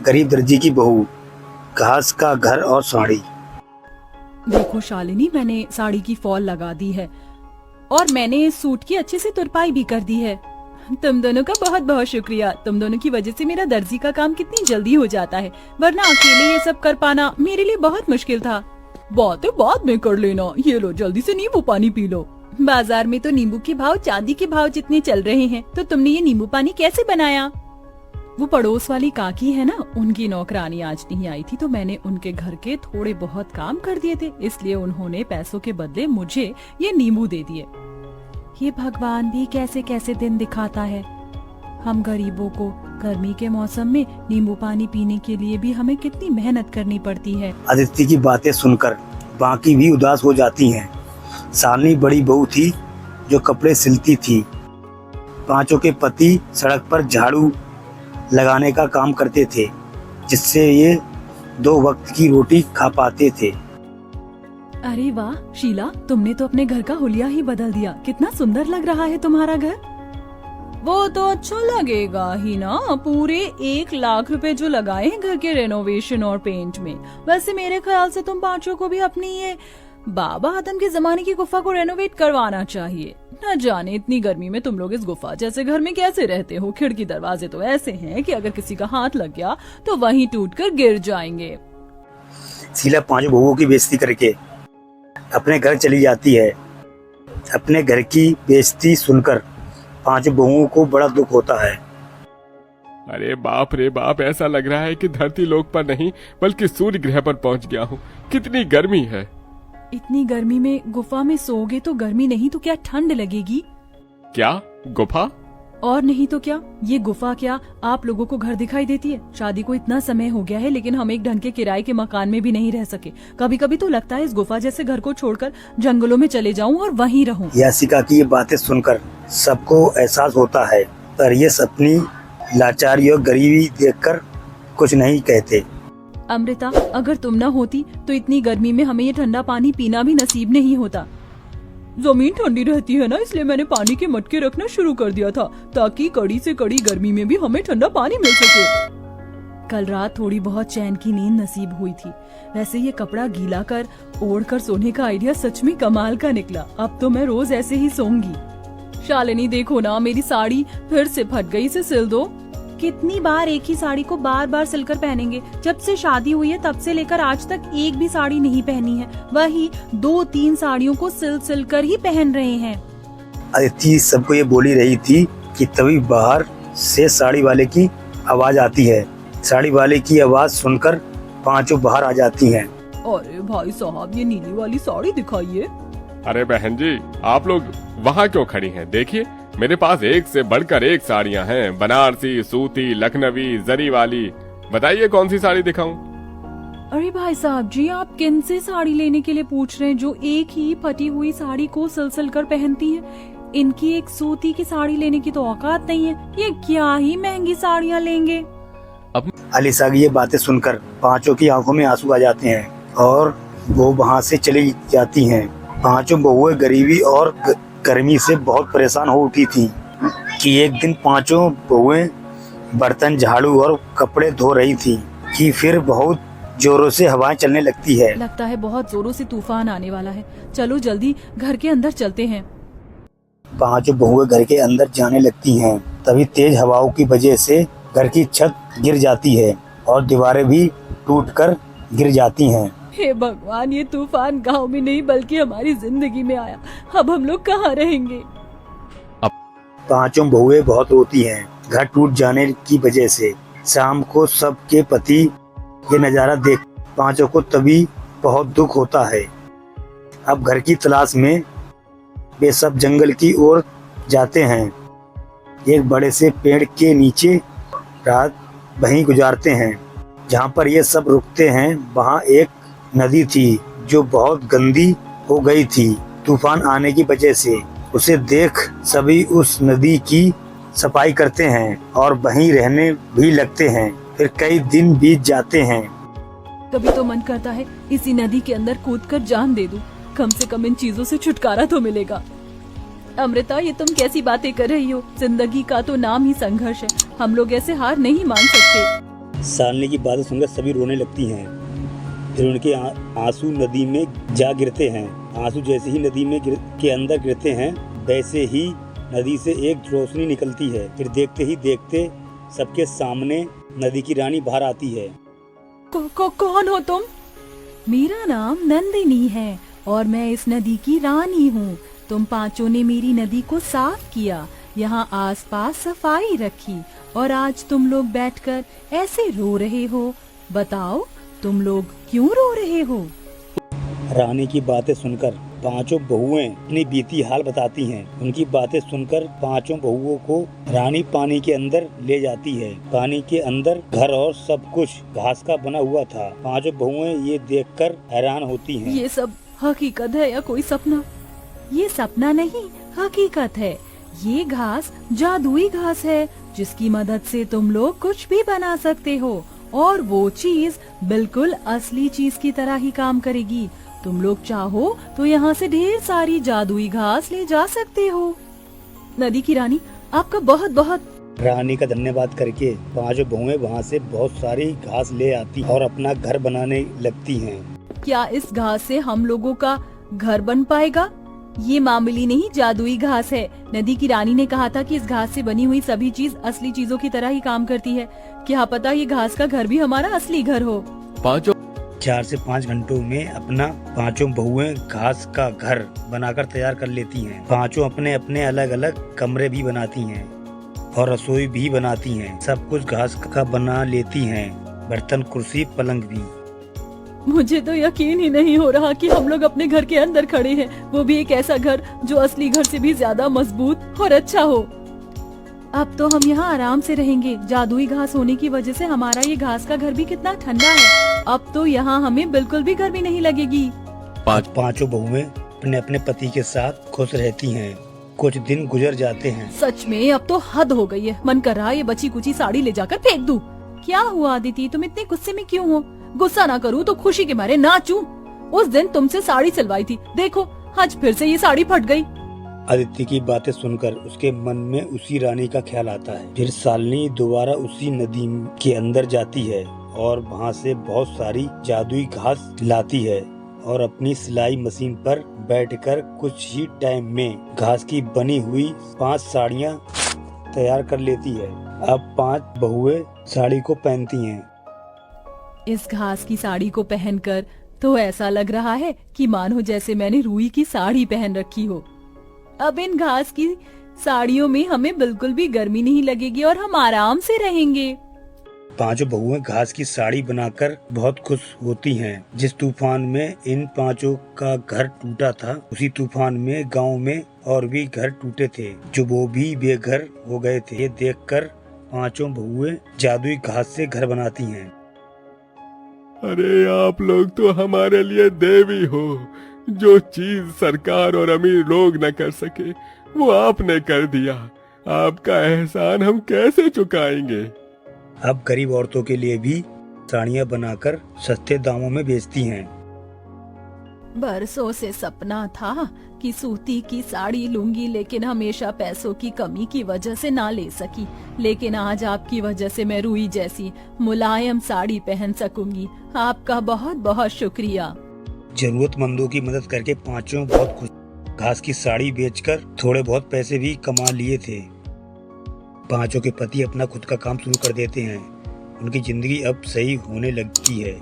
गरीब दर्जी की बहू, घास का घर और साड़ी। देखो शालिनी, मैंने साड़ी की फॉल लगा दी है और मैंने सूट की अच्छे से तुरपाई भी कर दी है। तुम दोनों का बहुत बहुत शुक्रिया। तुम दोनों की वजह से मेरा दर्जी का काम कितनी जल्दी हो जाता है, वरना अकेले ये सब कर पाना मेरे लिए बहुत मुश्किल था। बातें बाद में कर लेना, ये लो जल्दी से नींबू पानी पी लो। बाजार में तो नींबू के भाव चांदी के भाव जितने चल रहे हैं, तो तुमने ये नींबू पानी कैसे बनाया? वो पड़ोस वाली काकी है ना, उनकी नौकरानी आज नहीं आई थी, तो मैंने उनके घर के थोड़े बहुत काम कर दिए थे, इसलिए उन्होंने पैसों के बदले मुझे ये नींबू दे दिए। ये भगवान भी कैसे कैसे दिन दिखाता है। हम गरीबों को गर्मी के मौसम में नींबू पानी पीने के लिए भी हमें कितनी मेहनत करनी पड़ती है। अदिति की बातें सुनकर बाकी भी उदास हो जाती हैं। शालिनी बड़ी बहू थी जो कपड़े सिलती थी। पांचों के पति सड़क पर झाड़ू लगाने का काम करते थे, जिससे ये 2 वक्त की रोटी खा पाते थे। अरे वाह शीला, तुमने तो अपने घर का हुलिया ही बदल दिया। कितना सुंदर लग रहा है तुम्हारा घर। वो तो अच्छा लगेगा ही ना, पूरे 1 लाख रुपए जो लगाए हैं घर के रेनोवेशन और पेंट में। वैसे मेरे ख्याल से तुम पांचों को भी अपनी ये बाबा आदम के जमाने की गुफा को रेनोवेट करवाना चाहिए। न जाने इतनी गर्मी में तुम लोग इस गुफा जैसे घर में कैसे रहते हो। खिड़की दरवाजे तो ऐसे हैं कि अगर किसी का हाथ लग गया तो वहीं टूटकर गिर जाएंगे। शीला 5 बहुओं की बेइज्जती करके अपने घर चली जाती है। अपने घर की बेइज्जती सुनकर 5 बहुओं को बड़ा दुख होता है। अरे बाप रे बाप, ऐसा लग रहा है कि धरती लोक पर नहीं बल्कि सूर्य ग्रह पर पहुंच गया हूँ। कितनी गर्मी है। इतनी गर्मी में गुफा में सोओगे तो गर्मी नहीं तो क्या ठंड लगेगी? क्या गुफा? और नहीं तो क्या, ये गुफा क्या आप लोगों को घर दिखाई देती है? शादी को इतना समय हो गया है, लेकिन हम एक ढंग के किराए के मकान में भी नहीं रह सके। कभी कभी तो लगता है इस गुफा जैसे घर को छोड़कर जंगलों में चले जाऊं और वहीं रहूं। यासिका की ये बातें सुनकर सबको एहसास होता है, पर ये अपनी लाचारी और गरीबी देखकर कुछ नहीं कहते। अमृता, अगर तुम न होती तो इतनी गर्मी में हमें ये ठंडा पानी पीना भी नसीब नहीं होता। जमीन ठंडी रहती है ना, इसलिए मैंने पानी के मटके रखना शुरू कर दिया था, ताकि कड़ी से कड़ी गर्मी में भी हमें ठंडा पानी मिल सके। कल रात थोड़ी बहुत चैन की नींद नसीब हुई थी। वैसे ये कपड़ा गीला कर ओढ़ कर सोने का आइडिया सच में कमाल का निकला। अब तो मैं रोज ऐसे ही सोऊंगी। शालिनी देखो ना, मेरी साड़ी फिर से फट गई, इसे सिल दो। कितनी बार एक ही साड़ी को बार बार सिलकर पहनेंगे? जब से शादी हुई है तब से लेकर आज तक एक भी साड़ी नहीं पहनी है। वही 2-3 साड़ियों को सिल कर ही पहन रहे हैं। अदिति सबको ये बोली रही थी कि तभी बाहर से साड़ी वाले की आवाज आती है। साड़ी वाले की आवाज सुनकर 5 बाहर आ जाती हैं। अरे भाई साहब, ये नीली वाली साड़ी दिखाइए। अरे बहन जी, आप लोग वहाँ क्यों खड़ी हैं? देखिए, मेरे पास एक से बढ़कर एक साड़ियाँ हैं। बनारसी, सूती, लखनवी, जरी वाली। बताइए कौन सी साड़ी दिखाऊं? अरे भाई साहब जी, आप किन से साड़ी लेने के लिए पूछ रहे हैं जो एक ही फटी हुई साड़ी को सिल कर पहनती हैं? इनकी एक सूती की साड़ी लेने की तो औकात नहीं है। ये क्या ही महंगी साड़ियाँ लेंगे। अलीसा की ये बातें सुनकर 5 की आंखों में आंसू आ जाते हैं और वो वहाँ से चली जाती हैं। 5 बहुएं गरीबी और गर्मी से बहुत परेशान हो उठी थी कि एक दिन 5 बहुएं बर्तन, झाड़ू और कपड़े धो रही थी कि फिर बहुत जोरों से हवाएं चलने लगती है। लगता है बहुत जोरों से तूफान आने वाला है। चलो जल्दी घर के अंदर चलते हैं। 5 बहुएं घर के अंदर जाने लगती हैं। तभी तेज हवाओं की वजह से घर की छत गिर जाती है और दीवारें भी टूटकर गिर जाती हैं। हे भगवान, ये तूफान गांव में नहीं बल्कि हमारी जिंदगी में आया। अब हम लोग कहाँ रहेंगे? 5 बहुएं बहुत रोती हैं घर टूट जाने की वजह से। शाम को सबके पति ये नज़ारा देख 5 को तभी बहुत दुख होता है। अब घर की तलाश में वे सब जंगल की ओर जाते हैं। एक बड़े से पेड़ के नीचे रात वहीं गुजारते हैं। जहाँ पर ये सब रुकते हैं वहाँ एक नदी थी जो बहुत गंदी हो गई थी तूफान आने की वजह से। उसे देख सभी उस नदी की सफाई करते हैं और वहीं रहने भी लगते हैं। फिर कई दिन बीत जाते हैं। कभी तो मन करता है इसी नदी के अंदर कूदकर जान दे दूं। कम से कम इन चीजों से छुटकारा तो मिलेगा। अमृता, ये तुम कैसी बातें कर रही हो? जिंदगी का तो नाम ही संघर्ष है। हम लोग ऐसे हार नहीं मान सकते। शालिनी की बातें सुनकर सभी रोने लगती हैं। फिर उनके आंसू नदी में जा गिरते हैं। आंसू जैसे ही नदी में के अंदर गिरते हैं वैसे ही नदी से एक रोशनी निकलती है। फिर देखते ही देखते सबके सामने नदी की रानी बाहर आती है। कौन हो तुम? मेरा नाम नंदिनी है और मैं इस नदी की रानी हूँ। तुम पांचों ने मेरी नदी को साफ किया, यहाँ आसपास सफाई रखी और आज तुम लोग बैठकर ऐसे रो रहे हो। बताओ तुम लोग क्यों रो रहे हो? रानी की बातें सुनकर पांचों बहुएं अपनी बीती हाल बताती हैं। उनकी बातें सुनकर पांचों बहुओं को रानी पानी के अंदर ले जाती है। पानी के अंदर घर और सब कुछ घास का बना हुआ था। पांचों बहुएं ये देखकर हैरान होती हैं। ये सब हकीकत है या कोई सपना? ये सपना नहीं, हकीकत है। ये घास जादुई घास है जिसकी मदद से तुम लोग कुछ भी बना सकते हो और वो चीज बिल्कुल असली चीज की तरह ही काम करेगी। तुम लोग चाहो तो यहाँ से ढेर सारी जादुई घास ले जा सकते हो। नदी की रानी आपका बहुत बहुत। रानी का धन्यवाद करके पांचों बहुएं वहाँ से बहुत सारी घास ले आती और अपना घर बनाने लगती हैं। क्या इस घास से हम लोगों का घर बन पाएगा? ये मामूली नहीं जादुई घास है। नदी की रानी ने कहा था कि इस घास से बनी हुई सभी चीज असली चीजों की तरह ही काम करती है। क्या पता ये घास का घर भी हमारा असली घर हो। पांचों 4 से 5 घंटों में अपना पांचों बहुएं घास का घर बनाकर तैयार कर लेती हैं। पांचों अपने अपने अलग अलग कमरे भी बनाती हैं और रसोई भी बनाती हैं। सब कुछ घास का बना लेती हैं, बर्तन, कुर्सी, पलंग भी। मुझे तो यकीन ही नहीं हो रहा कि हम लोग अपने घर के अंदर खड़े हैं, वो भी एक ऐसा घर जो असली घर से भी ज्यादा मजबूत और अच्छा हो। अब तो हम यहाँ आराम से रहेंगे। जादुई घास होने की वजह से हमारा ये घास का घर भी कितना ठंडा है। अब तो यहाँ हमें बिल्कुल भी गर्मी नहीं लगेगी। पांचों बहुएं अपने अपने पति के साथ खुश रहती हैं। कुछ दिन गुजर जाते हैं। सच में अब तो हद हो गई है। मन कर रहा है ये बची कुची साड़ी ले जाकर फेंक दूं। क्या हुआ अदिति, तुम इतने गुस्से में क्यों हो? गुस्सा ना करूं तो खुशी के मारे नाचूं। उस दिन तुमसे साड़ी सिलवाई थी, देखो आज फिर से ये साड़ी फट गई। आदित्य की बातें सुनकर उसके मन में उसी रानी का ख्याल आता है। फिर शालिनी दोबारा उसी नदी के अंदर जाती है और वहाँ से बहुत सारी जादुई घास लाती है और अपनी सिलाई मशीन पर बैठकर कुछ ही टाइम में घास की बनी हुई 5 साड़ियाँ तैयार कर लेती है। अब 5 बहुएं साड़ी को पहनती हैं। इस घास की साड़ी को पहनकर तो ऐसा लग रहा है कि मानो जैसे मैंने रुई की साड़ी पहन रखी हो। अब इन घास की साड़ियों में हमें बिल्कुल भी गर्मी नहीं लगेगी और हम आराम से रहेंगे। पांचों बहुएं घास की साड़ी बनाकर बहुत खुश होती हैं। जिस तूफान में इन पांचों का घर टूटा था, उसी तूफान में गांव में और भी घर टूटे थे जो वो भी बेघर हो गए थे। ये देखकर पांचों बहुएं जादुई घास से घर बनाती हैं। अरे आप लोग तो हमारे लिए देवी हो। जो चीज सरकार और अमीर लोग न कर सके वो आपने कर दिया। आपका एहसान हम कैसे चुकाएंगे? अब गरीब औरतों के लिए भी साड़ियाँ बनाकर सस्ते दामों में बेचती हैं। बरसों से सपना था कि सूती की साड़ी लूंगी, लेकिन हमेशा पैसों की कमी की वजह से ना ले सकी। लेकिन आज आपकी वजह से मैं रुई जैसी मुलायम साड़ी पहन सकूंगी। आपका बहुत बहुत शुक्रिया। जरूरतमंदों की मदद करके पांचों बहुत खुश। घास की साड़ी बेचकर थोड़े बहुत पैसे भी कमा लिए थे। पांचों के पति अपना खुद का काम शुरू कर देते हैं। उनकी जिंदगी अब सही होने लगती है।